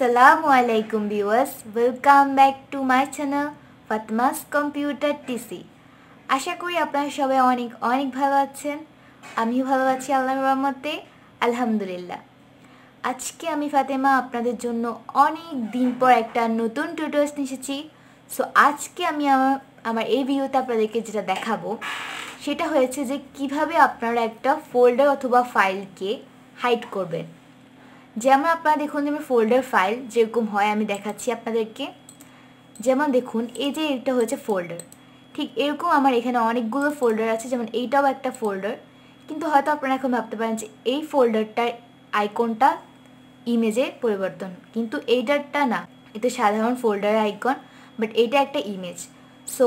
Assalamualaikum viewers, welcome back to my channel Fatma's Computer TC। আশা করি আপনারা সবাই অনেক ভালো আছেন। আমিও ভালো আছি আল্লাহর রহমতে, আলহামদুলিল্লাহ। আজকে আমি ফাতেমা আপনাদের জন্য অনেক দিন পর একটা নতুন টিউটোরিয়াল নিয়ে এসেছি। সো আজকে আমি আমার এই ভিডিওতে আপনাদেরকে যেটা দেখাবো সেটা হয়েছে যে কিভাবে আপনারা একটা ফোল্ডার অথবা ফাইলকে হাইড করবেন। যেমন আপনারা দেখুন যে আমার ফোল্ডার ফাইল যেরকম হয় আমি দেখাচ্ছি আপনাদেরকে। যেমন দেখুন এই যে এটা হচ্ছে ফোল্ডার, ঠিক এরকম আমার এখানে অনেকগুলো ফোল্ডার আছে, যেমন এইটাও একটা ফোল্ডার। কিন্তু হয়তো আপনারা এখন ভাবতে পারেন যে এই ফোল্ডারটার আইকনটা ইমেজে পরিবর্তন, কিন্তু এইটারটা না, এটা সাধারণ ফোল্ডারের আইকন, বাট এইটা একটা ইমেজ। সো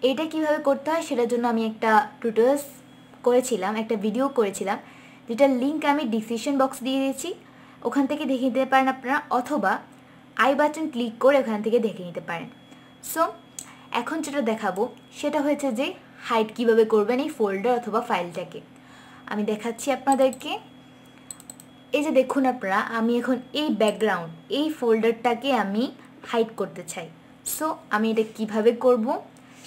এইটা কিভাবে করতে হয় সেটার জন্য আমি একটা টিউটোরিয়াল করেছিলাম, একটা ভিডিও করেছিলাম, যেটার লিঙ্ক আমি ডিসক্রিপশন বক্স দিয়ে দিয়েছি, ওখান থেকে দেখে নিতে পারেন আপনারা, অথবা আই বাটন ক্লিক করে ওখান থেকে দেখে নিতে পারেন। সো এখন যেটা দেখাবো সেটা হয়েছে যে হাইড কিভাবে করবেন এই ফোল্ডার অথবা ফাইলটাকে। আমি দেখাচ্ছি আপনাদেরকে। এই যে দেখুন আপনারা, আমি এখন এই ব্যাকগ্রাউন্ড এই ফোল্ডারটাকে আমি হাইড করতে চাই। সো আমি এটা কিভাবে করব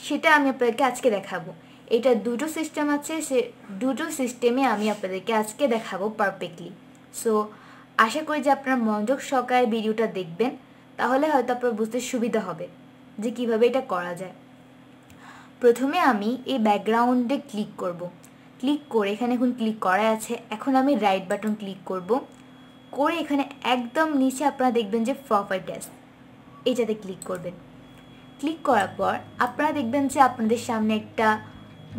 সেটা আমি আপনাদেরকে আজকে দেখাবো। এটা দুটো সিস্টেম আছে, সে দুটো সিস্টেমে আমি আপনাদেরকে আজকে দেখাবো পারফেক্টলি। সো আশা করি যে আপনারা মনোযোগ সহকারে ভিডিওটা দেখবেন, তাহলে হয়তো আপনার বুঝতে সুবিধা হবে যে কিভাবে এটা করা যায়। প্রথমে আমি এই ব্যাকগ্রাউন্ডে ক্লিক করব, ক্লিক করে এখানে এখন ক্লিক করা আছে, এখন আমি রাইট বাটন ক্লিক করব, করে এখানে একদম নিচে আপনারা দেখবেন যে প্রপার্টিজ, এইটাতে ক্লিক করবেন। ক্লিক করার পর আপনারা দেখবেন যে আপনাদের সামনে একটা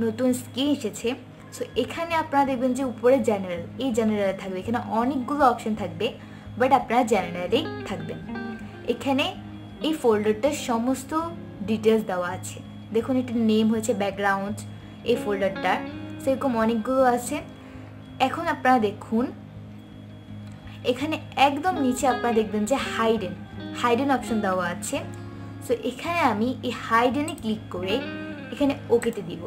নতুন স্ক্রিন এসেছে। সো এখানে আপনারা দেখবেন যে উপরে জেনারেল, এই জেনারেলে থাকবে, এখানে অনেকগুলো অপশন থাকবে, বাট আপনারা জেনারেলেই থাকবেন। এখানে এই ফোল্ডারটার সমস্ত ডিটেলস দেওয়া আছে। দেখুন এটার নেম হয়েছে ব্যাকগ্রাউন্ড, এই ফোল্ডারটার সেরকম অনেকগুলো আছে। এখন আপনারা দেখুন এখানে একদম নিচে আপনারা দেখবেন যে হাইডেন অপশন দেওয়া আছে। সো এখানে আমি এই হাইডেনে ক্লিক করে এখানে ওকেতে দিব।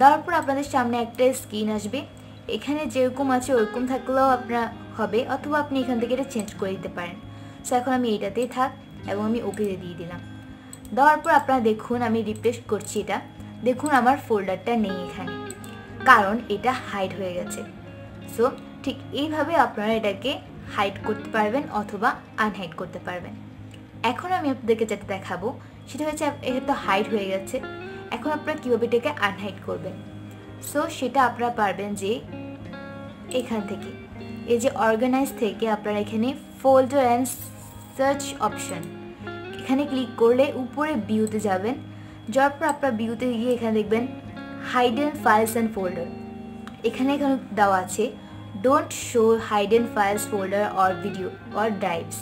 দেওয়ার পর আপনাদের সামনে একটা স্ক্রিন আসবে, এখানে যেরকম আছে ওরকম থাকলেও আপনার হবে, অথবা আপনি এখান থেকে এটা চেঞ্জ করে দিতে পারেন। সো এখন আমি এইটাতেই থাক এবং আমি ওকেতে দিয়ে দিলাম। দেওয়ার পর আপনারা দেখুন আমি রিফ্রেশ করছি, এটা দেখুন আমার ফোল্ডারটা নেই এখানে, কারণ এটা হাইড হয়ে গেছে। সো ঠিক এইভাবে আপনারা এটাকে হাইড করতে পারবেন অথবা আনহাইড করতে পারবেন। এখন আমি আপনাদেরকে যেটা দেখাবো সেটা হচ্ছে এটা তো হাইড হয়ে গেছে, এখন আপনারা কীভাবে এটাকে আনহাইড করবেন। সো সেটা আপনারা পারবেন যে এখান থেকে এই যে অর্গানাইজ থেকে আপনারা এখানে ফোল্ডার অ্যান্ড সার্চ অপশন, এখানে ক্লিক করলে উপরে ভিউতে যাবেন। যাওয়ার পর আপনারা ভিউতে গিয়ে এখানে দেখবেন হাইডেন ফাইলস অ্যান্ড ফোল্ডার, এখানে দেওয়া আছে don't show hidden files folder or video or drives.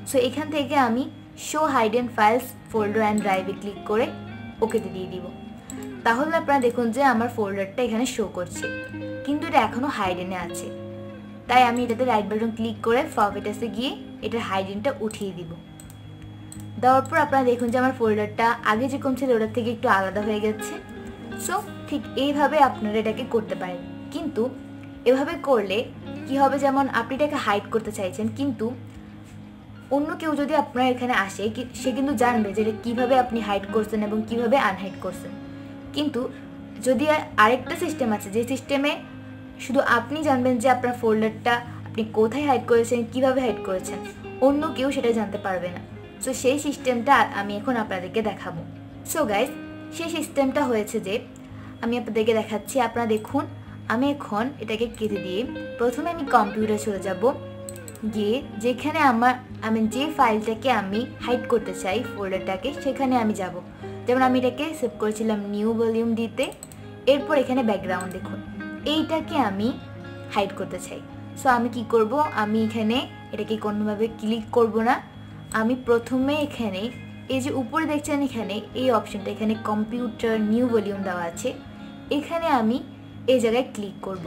So এখান থেকে আমি show hidden files folder and ড্রাইভে ক্লিক করে ওকেতে দিয়ে দিব। তাহলে আপনারা দেখুন যে আমার ফোল্ডারটা এখানে শো করছে, কিন্তু এটা এখনও হাইডেনে আছে। তাই আমি এটাতে রাইট বাটন ক্লিক করে ফরম্যাটসে গিয়ে এটার হাইডেনটা উঠিয়ে দিব। দেওয়ার পর আপনারা দেখুন যে আমার ফোল্ডারটা আগে যেরকম ছিল ওটার থেকে একটু আলাদা হয়ে গেছে। সো ঠিক এইভাবে আপনারা এটাকে করতে পারেন। কিন্তু এভাবে করলে কি হবে, যেমন আপনি এটাকে হাইড করতে চাইছেন, কিন্তু অন্য কেউ যদি আপনার এখানে আসে সে কিন্তু জানবে যে এটা কীভাবে আপনি হাইড করছেন এবং কিভাবে আনহাইড করছেন। কিন্তু যদি আরেকটা সিস্টেম আছে যে সিস্টেমে শুধু আপনি জানবেন যে আপনার ফোল্ডারটা আপনি কোথায় হাইড করেছেন, কিভাবে হাইড করেছেন, অন্য কেউ সেটা জানতে পারবে না। সো সেই সিস্টেমটা আমি এখন আপনাদেরকে দেখাবো। সো গাইজ, সেই সিস্টেমটা হয়েছে যে আমি আপনাদেরকে দেখাচ্ছি। আপনারা দেখুন আমি এখন এটাকে কেটে দিয়ে প্রথমে আমি কম্পিউটারে চলে যাব, গিয়ে যেখানে আমি যে ফাইলটাকে আমি হাইড করতে চাই ফোল্ডারটাকে, সেখানে আমি যাব। যেমন আমি এটাকে সেভ করেছিলাম নিউ ভলিউম দিতে। এরপর এখানে ব্যাকগ্রাউন্ড দেখুন, এইটাকে আমি হাইড করতে চাই। সো আমি কি করব, আমি এখানে এটাকে কোনোভাবে ক্লিক করব না, আমি প্রথমে এখানে এই যে উপরে দেখছেন এখানে এই অপশনটা, এখানে কম্পিউটার নিউ ভলিউম দেওয়া আছে, এখানে আমি এই জায়গায় ক্লিক করব।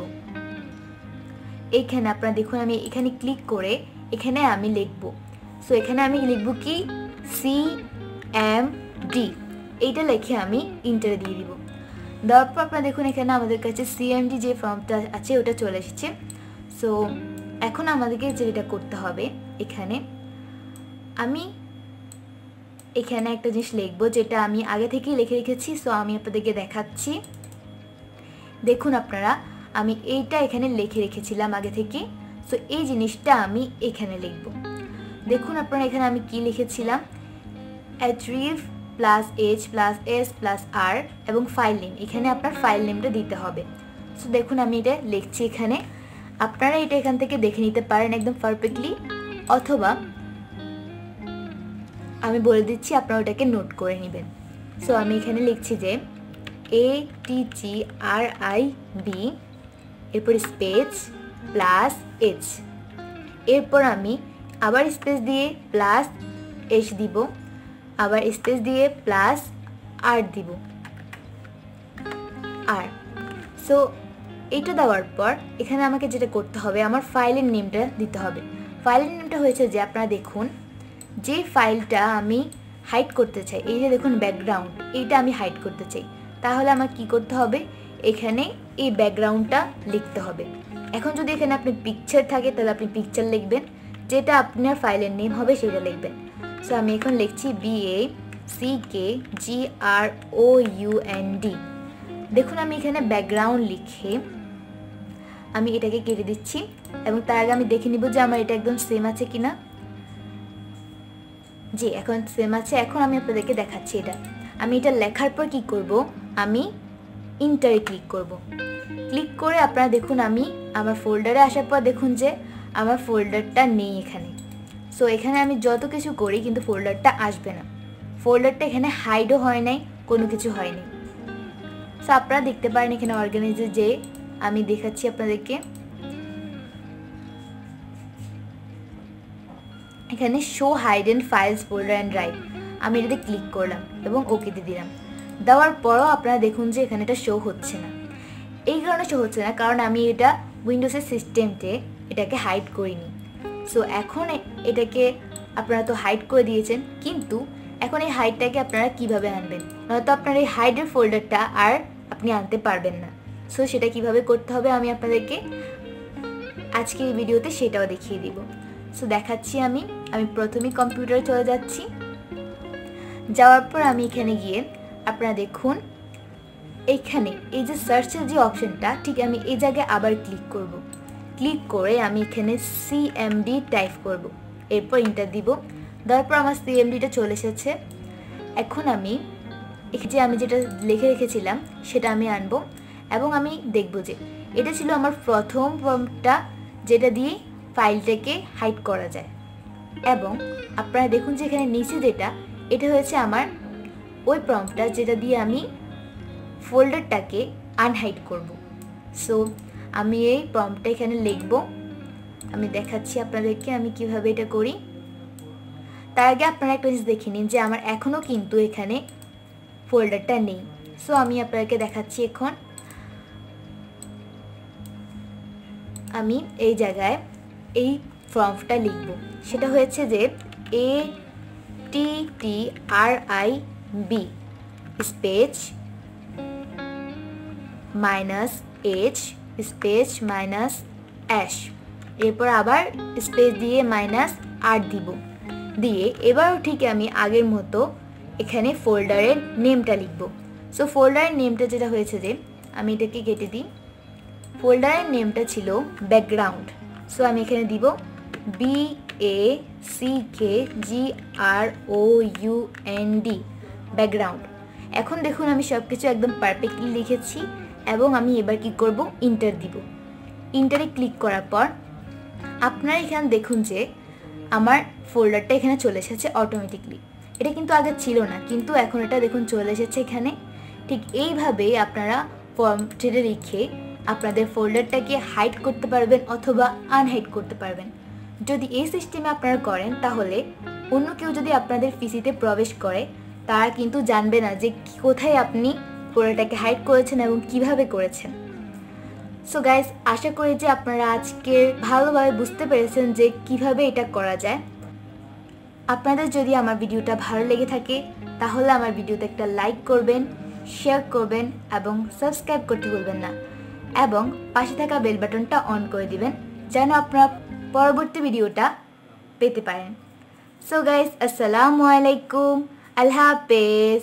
এইখানে আপনারা দেখুন আমি এখানে ক্লিক করে এখানে আমি লিখব। সো এখানে আমি লিখব কি CMD, এইটা লিখে আমি ইন্টার দিয়ে দিব। দেওয়ার পর আপনারা দেখুন এখানে আমাদের কাছে CMD যে ফর্মটা আছে ওটা চলে এসেছে। সো এখন আমাদেরকে যেটা করতে হবে, এখানে আমি এখানে একটা জিনিস লিখবো যেটা আমি আগে থেকেই লিখে রেখেছি, সো আমি আপনাদেরকে দেখাচ্ছি। দেখুন আপনারা, আমি এইটা এখানে লিখে রেখেছিলাম আগে থেকে, সো এই জিনিসটা আমি এখানে লিখব। দেখুন আপনারা এখানে আমি কি লিখেছিলাম, href +h +s +r এবং ফাইল নেম, এখানে আপনার ফাইল নেমটা দিতে হবে। সো দেখুন আমি এটা লিখছি এখানে, আপনারা এটা এখান থেকে দেখে নিতে পারেন একদম পারফেক্টলি, অথবা আমি বলে দিচ্ছি আপনারা ওটাকে নোট করে নেবেন। সো আমি এখানে লিখছি যে ATGRIB এরপর স্পেস +h, এরপর আমি আবার স্পেস দিয়ে +h দিব, আবার স্পেস দিয়ে +r দিব আর। সো এইটা দেওয়ার পর এখানে আমাকে যেটা করতে হবে, আমার ফাইলের নেমটা দিতে হবে। ফাইলের নেমটা হয়েছে যে আপনারা দেখুন, যে ফাইলটা আমি হাইড করতে চাই, এই যে দেখুন ব্যাকগ্রাউন্ড, এইটা আমি হাইড করতে চাই, তাহলে আমার কি করতে হবে, এখানে এই ব্যাকগ্রাউন্ডটা লিখতে হবে। এখন যদি এখানে আপনি পিকচার থাকে তাহলে আপনি পিকচার লিখবেন, যেটা আপনার ফাইলের নেম হবে সেটা লিখবেন। সো আমি এখন লিখছি BACKGROUND। দেখুন আমি এখানে ব্যাকগ্রাউন্ড লিখে আমি এটাকে কেটে দিচ্ছি, এবং তার আগে আমি দেখে নিব যে আমার এটা একদম সেম আছে কিনা। জি, এখন সেম আছে। এখন আমি আপনাদেরকে দেখাচ্ছি এটা। আমি এটা লেখার পর কি করব, আমি ইন্টারে ক্লিক করব। ক্লিক করে আপনারা দেখুন আমি আমার ফোল্ডারে আসার পর দেখুন যে আমার ফোল্ডারটা নেই এখানে। সো এখানে আমি যত কিছু করি কিন্তু ফোল্ডারটা আসবে না, ফোল্ডারটা এখানে হাইডও হয় নাই, কোনো কিছু হয়নি। সো আপনারা দেখতে পারেন এখানে অর্গানাইজে যে আমি দেখাচ্ছি আপনাদেরকে, এখানে show hidden files folder and drive, আমি এটাতে ক্লিক করলাম এবং ওকেতে দিলাম। দেওয়ার পরও আপনারা দেখুন যে এখানে এটা শো হচ্ছে না। এই কারণে শো হচ্ছে না কারণ আমি এটা উইন্ডোজের সিস্টেমতে এটাকে হাইড করিনি। সো এখন এটাকে আপনারা তো হাইড করে দিয়েছেন, কিন্তু এখন এই হাইডটাকে আপনারা কিভাবে আনবেন, নয়তো আপনার এই হাইডের ফোল্ডারটা আর আপনি আনতে পারবেন না। সো সেটা কিভাবে করতে হবে আমি আপনাদেরকে আজকের এই ভিডিওতে সেটাও দেখিয়ে দিব। সো দেখাচ্ছি আমি প্রথমেই কম্পিউটারে চলে যাচ্ছি। যাওয়ার পর আমি এখানে গিয়ে আপনারা দেখুন এইখানে এই যে সার্চের যে অপশনটা, ঠিক আমি এই জায়গায় আবার ক্লিক করব। ক্লিক করে আমি এখানে CMD টাইপ করব, এরপর ইন্টার দিব। দেওয়ার পর আমার CMDটা চলে এসেছে। এখন আমি যেটা লিখে রেখেছিলাম সেটা আমি আনবো এবং আমি দেখব যে এটা ছিল আমার প্রথম প্রম্পটটা, যেটা দিয়ে ফাইলটাকে হাইড করা যায়। এবং আপনারা দেখুন যে এখানে নিচে যেটা, এটা হয়েছে আমার ওই প্রম্পটটা যেটা দিয়ে আমি ফোল্ডারটাকে আনহাইড করব। সো আমি এই প্রম্পটটা এখানে লিখব, আমি দেখাচ্ছি আপনাদেরকে আমি কিভাবে এটা করি। তার আগে আপনারা একটা জিনিস দেখে নিন যে আমার এখনও কিন্তু এখানে ফোল্ডারটা নেই। সো আমি আপনাদেরকে দেখাচ্ছি। এখন আমি এই জায়গায় এই প্রম্পটটা লিখব, সেটা হয়েছে যে ATTRIB space -H space -S, এরপর আবার স্পেস দিয়ে -R দিব। দিয়ে এবারও ঠিক আমি আগের মতো এখানে ফোল্ডারের নেমটা লিখব। সো ফোল্ডারের নেমটা যেটা হয়েছে যে আমি এটাকে কেটে দিই, ফোল্ডারের নেমটা ছিল ব্যাকগ্রাউন্ড। সো আমি এখানে দিব BACKGROUND ব্যাকগ্রাউন্ড। এখন দেখুন আমি সব কিছু একদম পারফেক্টলি লিখেছি এবং আমি এবার কি করব, ইন্টার দিব। ইন্টারে ক্লিক করার পর আপনারা এখানে দেখুন যে আমার ফোল্ডারটা এখানে চলে এসেছে অটোমেটিকলি। এটা কিন্তু আগে ছিল না, কিন্তু এখন এটা দেখুন চলে এসেছে এখানে। ঠিক এইভাবেই আপনারা ফর্মটা লিখে আপনাদের ফোল্ডারটাকে হাইড করতে পারবেন অথবা আনহাইড করতে পারবেন। যদি এই সিস্টেমে আপনারা করেন তাহলে অন্য কেউ যদি আপনাদের পিসিতে প্রবেশ করে তারা কিন্তু জানবে না যে কোথায় আপনি ফোল্ডারটাকে হাইড করেছেন এবং কিভাবে করেছেন। সো গাইস, আশা করি যে আপনারা আজকে ভালোভাবে বুঝতে পেরেছেন যে কিভাবে এটা করা যায়। আপনাদের যদি আমার ভিডিওটা ভালো লেগে থাকে তাহলে আমার ভিডিওতে একটা লাইক করবেন, শেয়ার করবেন এবং সাবস্ক্রাইব করতে ভুলবেন না, এবং পাশে থাকা বেল বাটনটা অন করে দিবেন যেন আপনারা পরবর্তী ভিডিওটা পেতে পারেন। সো গাইস, আসসালামু আলাইকুম, আল্লাহ হাফেজ।